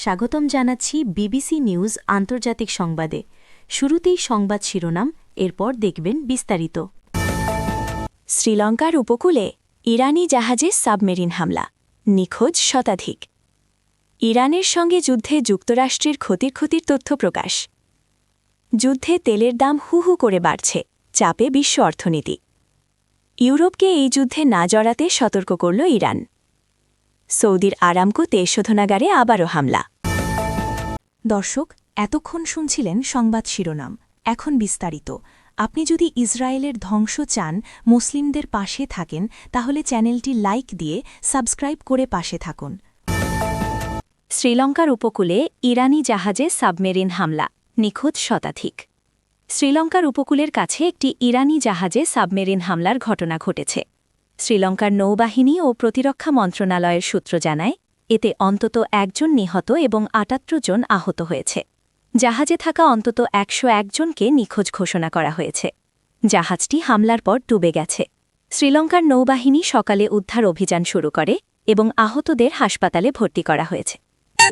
স্বাগতম জানাচ্ছি BBC news আন্তর্জাতিক সংবাদে। শুরুতেই সংবাদ শিরোনাম, এরপর দেখবেন বিস্তারিত। শ্রীলঙ্কার উপকূলে ইরানি জাহাজে সাবমেরিন হামলা, নিখোঁজ শতাধিক। ইরানের সঙ্গে যুদ্ধে যুক্তরাষ্ট্রের ক্ষতির তথ্য প্রকাশ। যুদ্ধে তেলের দাম হু হু করে বাড়ছে, চাপে বিশ্ব অর্থনীতি। ইউরোপকে এই যুদ্ধে না জড়াতে সতর্ক করল ইরান। সৌদির আরামকো তেল শোধনাগারে আবারও হামলা। দর্শক, এতক্ষণ শুনছিলেন সংবাদ শিরোনাম, এখন বিস্তারিত। আপনি যদি ইসরায়েলের ধ্বংস চান, মুসলিমদের পাশে থাকেন, তাহলে চ্যানেলটি লাইক দিয়ে সাবস্ক্রাইব করে পাশে থাকুন। শ্রীলঙ্কার উপকূলে ইরানি জাহাজে সাবমেরিন হামলা, নিখোঁজ শতাধিক। শ্রীলঙ্কার উপকূলের কাছে একটি ইরানি জাহাজে সাবমেরিন হামলার ঘটনা ঘটেছে। শ্রীলঙ্কার নৌবাহিনী ও প্রতিরক্ষা মন্ত্রণালয়ের সূত্র জানায়, এতে অন্তত একজন নিহত এবং ৭৮ জন আহত হয়েছে। জাহাজে থাকা অন্তত ১০১ জনকে নিখোঁজ ঘোষণা করা হয়েছে। জাহাজটি হামলার পর ডুবে গেছে। শ্রীলঙ্কার নৌবাহিনী সকালে উদ্ধার অভিযান শুরু করে এবং আহতদের হাসপাতালে ভর্তি করা হয়েছে।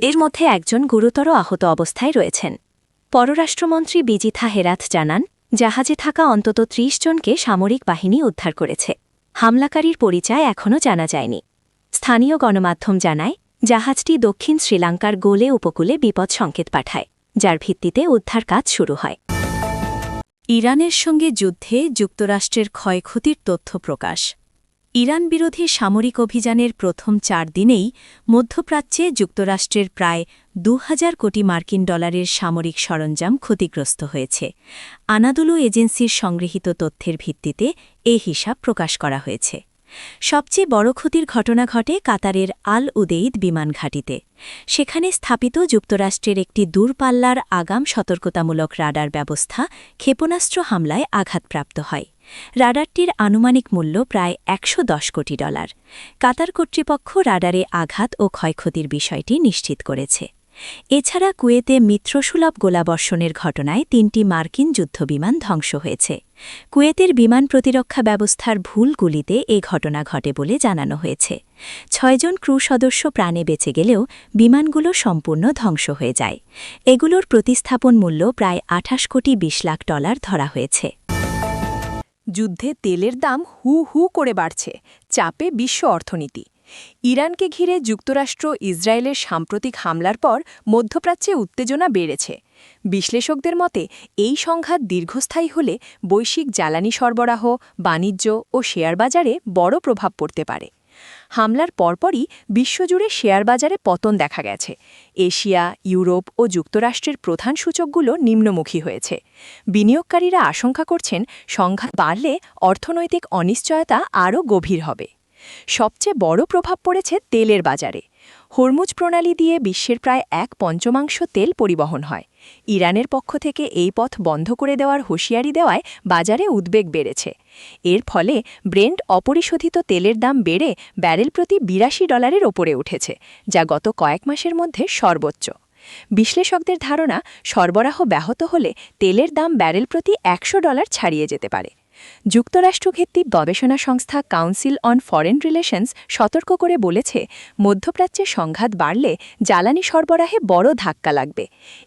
এর মধ্যে একজন গুরুতর আহত অবস্থায় রয়েছেন। পররাষ্ট্রমন্ত্রী বিজিথা হেরাথ জানান, জাহাজে থাকা অন্তত ৩০ জনকে সামরিক বাহিনী উদ্ধার করেছে। হামলাকারীর পরিচয় এখনও জানা যায়নি। স্থানীয় গণমাধ্যম জানায়, জাহাজটি দক্ষিণ শ্রীলঙ্কার গোলে উপকূলে বিপদ সংকেত পাঠায়, যার ভিত্তিতে উদ্ধার কাজ শুরু হয়। ইরানের সঙ্গে যুদ্ধে যুক্তরাষ্ট্রের ক্ষয়ক্ষতির তথ্য প্রকাশ। ইরান বিরোধী সামরিক অভিযানের প্রথম ৪ দিনেই মধ্যপ্রাচ্যে যুক্তরাষ্ট্রের প্রায় ২,০০০ কোটি মার্কিন ডলারের সামরিক সরঞ্জাম ক্ষতিগ্রস্ত হয়েছে। আনাদুলু এজেন্সির সংগৃহীত তথ্যের ভিত্তিতে এ হিসাব প্রকাশ করা হয়েছে। সবচেয়ে বড় ক্ষতির ঘটনা ঘটে কাতারের আল উদেইদ বিমান ঘাঁটিতে। সেখানে স্থাপিত যুক্তরাষ্ট্রের একটি দূরপাল্লার আগাম সতর্কতামূলক রাডার ব্যবস্থা ক্ষেপণাস্ত্র হামলায় আঘাতপ্রাপ্ত হয়। রাডারটির আনুমানিক মূল্য প্রায় $১১০ কোটি। কাতার কর্তৃপক্ষ রাডারে আঘাত ও ক্ষয়ক্ষতির বিষয়টি নিশ্চিত করেছে। এছাড়া কুয়েতে মিত্রসুলভ গোলাবর্ষণের ঘটনায় ৩টি মার্কিন যুদ্ধবিমান ধ্বংস হয়েছে। কুয়েতের বিমান প্রতিরক্ষা ব্যবস্থার ভুল গুলিতে এ ঘটনা ঘটে বলে জানানো হয়েছে। ৬ জন ক্রু সদস্য প্রাণে বেঁচে গেলেও বিমানগুলো সম্পূর্ণ ধ্বংস হয়ে যায়। এগুলোর প্রতিস্থাপন মূল্য প্রায় $২৮ কোটি ২০ লাখ ধরা হয়েছে। যুদ্ধে তেলের দাম হু হু করে বাড়ছে, চাপে বিশ্ব অর্থনীতি। ইরানকে ঘিরে যুক্তরাষ্ট্র ইসরায়েলের সাম্প্রতিক হামলার পর মধ্যপ্রাচ্যে উত্তেজনা বেড়েছে। বিশ্লেষকদের মতে, এই সংঘাত দীর্ঘস্থায়ী হলে বৈশ্বিক জ্বালানি সরবরাহ, বাণিজ্য ও শেয়ার বাজারে বড় প্রভাব পড়তে পারে। হামলার পরপরই বিশ্বজুড়ে শেয়ার বাজারে পতন দেখা গেছে। এশিয়া, ইউরোপ ও যুক্তরাষ্ট্রের প্রধান সূচকগুলো নিম্নমুখী হয়েছে। বিনিয়োগকারীরা আশঙ্কা করছেন, সংঘাত বাড়লে অর্থনৈতিক অনিশ্চয়তা আরও গভীর হবে। সবচেয়ে বড় প্রভাব পড়েছে তেলের বাজারে। হরমুজ প্রণালী দিয়ে বিশ্বের প্রায় ১/৫ তেল পরিবহন হয়। ইরানের পক্ষ থেকে এই পথ বন্ধ করে দেওয়ার হুঁশিয়ারি দেওয়ায় বাজারে উদ্বেগ বেড়েছে। এর ফলে ব্রেন্ট অপরিশোধিত তেলের দাম বেড়ে ব্যারেল প্রতি $৮২ ওপরে উঠেছে, যা গত কয়েক মাসের মধ্যে সর্বোচ্চ। বিশ্লেষকদের ধারণা, সরবরাহ ব্যাহত হলে তেলের দাম ব্যারেল প্রতি $১০০ ছাড়িয়ে যেতে পারে। যুক্তরাষ্ট্রভিত্তিক গবেষণা সংস্থা কাউন্সিল অন ফরেন রিলেশনস সতর্ক করে বলেছে, মধ্যপ্রাচ্যে সংঘাত বাড়লে জ্বালানি সরবরাহে বড় ধাক্কা লাগবে।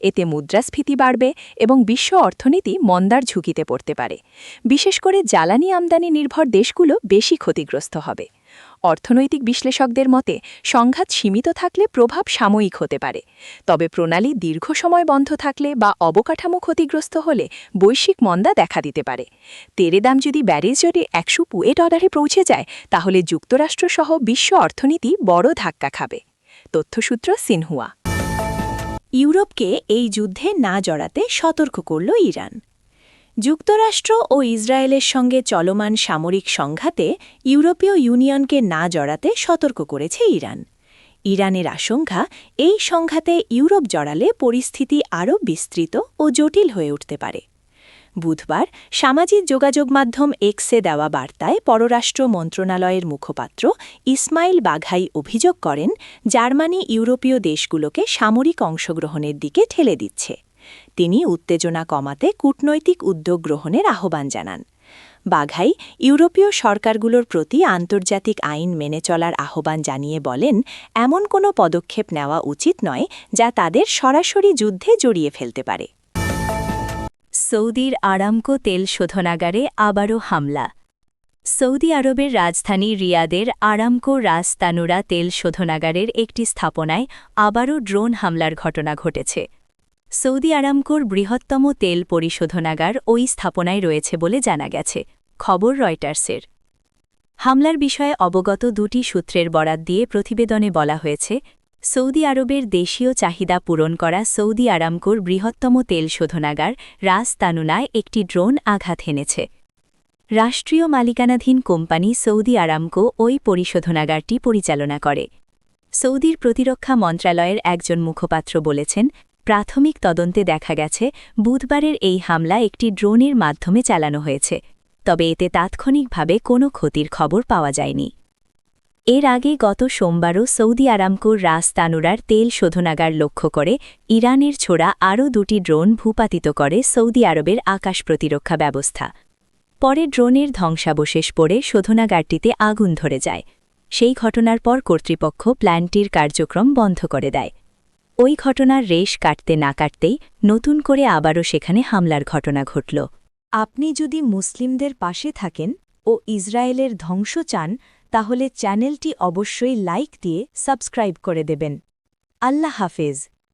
এতে মুদ্রাস্ফীতি বাড়বে এবং বিশ্ব অর্থনীতি মন্দার ঝুঁকিতে পড়তে পারে। বিশেষ করে জ্বালানি আমদানি নির্ভর দেশগুলো বেশি ক্ষতিগ্রস্ত হবে। অর্থনৈতিক বিশ্লেষকদের মতে, সংঘাত সীমিত থাকলে প্রভাব সাময়িক হতে পারে। তবে প্রণালী দীর্ঘ সময় বন্ধ থাকলে বা অবকাঠামো ক্ষতিগ্রস্ত হলে বৈশ্বিক মন্দা দেখা দিতে পারে। তেলের দাম যদি ব্যারেল জোরে $১০০ পৌঁছে যায়, তাহলে যুক্তরাষ্ট্রসহ বিশ্ব অর্থনীতি বড় ধাক্কা খাবে। তথ্যসূত্র সিনহুয়া। ইউরোপকে এই যুদ্ধে না জড়াতে সতর্ক করল ইরান। যুক্তরাষ্ট্র ও ইসরায়েলের সঙ্গে চলমান সামরিক সংঘাতে ইউরোপীয় ইউনিয়নকে না জড়াতে সতর্ক করেছে ইরান। ইরানের আশঙ্কা, এই সংঘাতে ইউরোপ জড়ালে পরিস্থিতি আরও বিস্তৃত ও জটিল হয়ে উঠতে পারে। বুধবার সামাজিক যোগাযোগ মাধ্যম এক্সে দেওয়া বার্তায় পররাষ্ট্র মন্ত্রণালয়ের মুখপাত্র ইসমাইল বাঘাই অভিযোগ করেন, জার্মানি ইউরোপীয় দেশগুলোকে সামরিক অংশগ্রহণের দিকে ঠেলে দিচ্ছে। তিনি উত্তেজনা কমাতে কূটনৈতিক উদ্যোগ গ্রহণের আহ্বান জানান। বাঘাই ইউরোপীয় সরকারগুলোর প্রতি আন্তর্জাতিক আইন মেনে চলার আহ্বান জানিয়ে বলেন, এমন কোনো পদক্ষেপ নেওয়া উচিত নয় যা তাদের সরাসরি যুদ্ধে জড়িয়ে ফেলতে পারে। সৌদির আরামকো তেল শোধনাগারে আবারও হামলা। সৌদি আরবের রাজধানী রিয়াদের আরামকো রাস তানুরা তেল শোধনাগারের একটি স্থাপনায় আবারও ড্রোন হামলার ঘটনা ঘটেছে। সৌদি আরামকোর বৃহত্তম তেল পরিশোধনাগার ওই স্থাপনায় রয়েছে বলে জানা গেছে, খবর রয়টার্সের। হামলার বিষয়ে অবগত দুটি সূত্রের বরাত দিয়ে প্রতিবেদনে বলা হয়েছে, সৌদি আরবের দেশীয় চাহিদা পূরণ করা সৌদি আরামকোর বৃহত্তম তেল শোধনাগার রাস তানুনায় একটি ড্রোন আঘাত হেনেছে। রাষ্ট্রীয় মালিকানাধীন কোম্পানি সৌদি আরামকো ওই পরিশোধনাগারটি পরিচালনা করে। সৌদির প্রতিরক্ষা মন্ত্রণালয়ের একজন মুখপাত্র বলেছেন, প্রাথমিক তদন্তে দেখা গেছে বুধবারের এই হামলা একটি ড্রোনের মাধ্যমে চালানো হয়েছে, তবে এতে তাৎক্ষণিকভাবে কোনো ক্ষতির খবর পাওয়া যায়নি। এর আগে গত সোমবারও সৌদি আরামকোর রাস তানুরার তেল শোধনাগার লক্ষ্য করে ইরানের ছোড়া আরও দুটি ড্রোন ভূপাতিত করে সৌদি আরবের আকাশ প্রতিরক্ষা ব্যবস্থা। পরে ড্রোনের ধ্বংসাবশেষ পড়ে শোধনাগারটিতে আগুন ধরে যায়। সেই ঘটনার পর কর্তৃপক্ষ প্ল্যান্টটির কার্যক্রম বন্ধ করে দেয়। ওই ঘটনার রেশ কাটতে না কাটতেই নতুন করে আবারও সেখানে হামলার ঘটনা ঘটল। আপনি যদি মুসলিমদের পাশে থাকেন ও ইসরায়েলের ধ্বংস চান, তাহলে চ্যানেলটি অবশ্যই লাইক দিয়ে সাবস্ক্রাইব করে দেবেন। আল্লাহ হাফেজ।